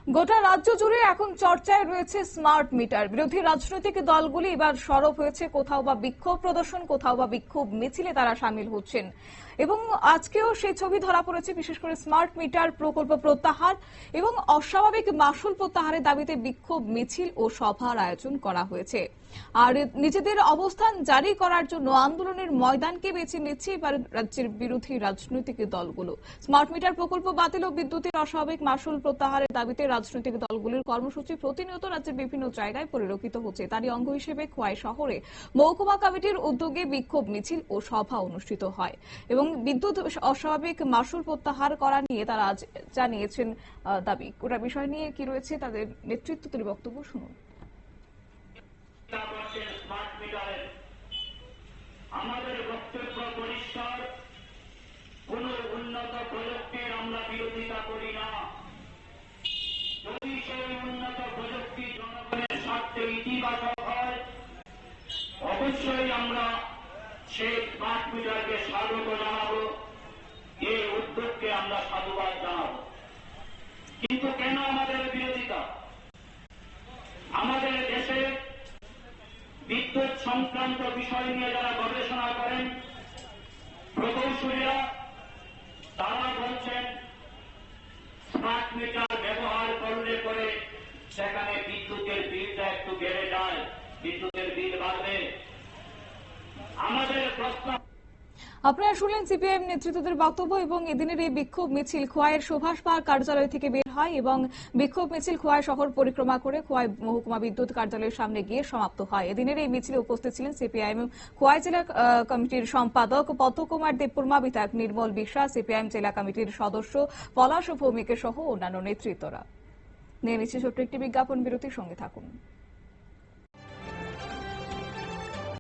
গোটা রাজ্য জুড়ে এখন চর্চায় রয়েছে স্মার্ট মিটার। বিরোধী রাজনৈতিক দলগুলি এবার সরব হয়েছে, কোথাও বা বিক্ষোভ প্রদর্শন, কোথাও বা বিক্ষোভ মিছিলে তারা সামিল হচ্ছেন এবং আজকেও সেই ছবি ধরা পড়েছে। বিশেষ করে স্মার্ট মিটার প্রকল্প প্রত্যাহার এবং অস্বাভাবিক মাসুল প্রত্যাহারের দাবিতে বিক্ষোভ মিছিল ও সভার আয়োজন করা হয়েছে। আর নিজেদের অবস্থান জারি করার জন্য আন্দোলনের ময়দানকে বেছে নিচ্ছে এবার রাজ্যের বিরোধী রাজনৈতিক দলগুলো। স্মার্ট মিটার প্রকল্প বাতিল ও বিদ্যুতের অস্বাভাবিক মাসুল প্রত্যাহারের দাবিতে রাজনৈতিক দলগুলির কর্মসূচি প্রতিনিয়ত রাজ্যের বিভিন্ন জায়গায় পরিলক্ষিত হচ্ছে। তারই অঙ্গ হিসেবে খোয়াই শহরে মহকুমা কমিটির উদ্যোগে বিক্ষোভ মিছিল ও সভা অনুষ্ঠিত হয় এবং বিদ্যুৎ অস্বাভাবিক মাসুল প্রত্যাহার করা নিয়ে তারা আজ জানিয়েছেন দাবি। গোটা বিষয় নিয়ে কি রয়েছে তাদের নেতৃত্বের বক্তব্য শুনুন। আমাদের বক্তব্য পরিষ্কার, কোন উন্নত প্রযুক্তির আমরা বিরোধিতা করি না। যদি সেই উন্নত প্রযুক্তি জনগণের স্বার্থে ইতিবাচক হয়, অবশ্যই আমরা সেই স্মার্ট মিটারকে স্বাগত জানাবো, এই উদ্যোগকে আমরা সাধুবাদ জানাবো। কিন্তু কেন আমাদের বিরোধিতা? আমাদের দেশে বিদ্যুৎ সংক্রান্ত বিষয় নিয়ে যারা গবেষণা করেন, প্রকৌশলীরা, তারা বলছেন স্মার্ট মিটার ব্যবহার করলে পরে সেখানে বিদ্যুতের বিলটা একটু বেড়ে যায়, বিদ্যুতের বিল বাড়বে। আমাদের প্রশ্ন, আপনারা শুনলেন সিপিআইএম নেতৃত্বের বক্তব্য এবং এদিনের এই বিক্ষোভ মিছিল খোয়াইয়ের সুভাষ পার্ক কার্যালয় থেকে বের হয় এবং বিক্ষোভ মিছিল খোয়াই শহর পরিক্রমা করে খোয়াই মহকুমা বিদ্যুৎ কার্যালয়ের সামনে গিয়ে সমাপ্ত হয়। এদিনের এই মিছিলে উপস্থিত ছিলেন সিপিআইএম খোয়াই জেলা কমিটির সম্পাদক পদ্মকুমার দেববর্মা, বিধায়ক নির্মল বিশ্বাস, সিপিআইএম জেলা কমিটির সদস্য পলাশ ভৌমিক সহ অন্যান্য নেতৃত্বরা। নিয়ে নিচ্ছে ছোট্ট একটি বিজ্ঞাপন বিরতির সঙ্গে থাকুন।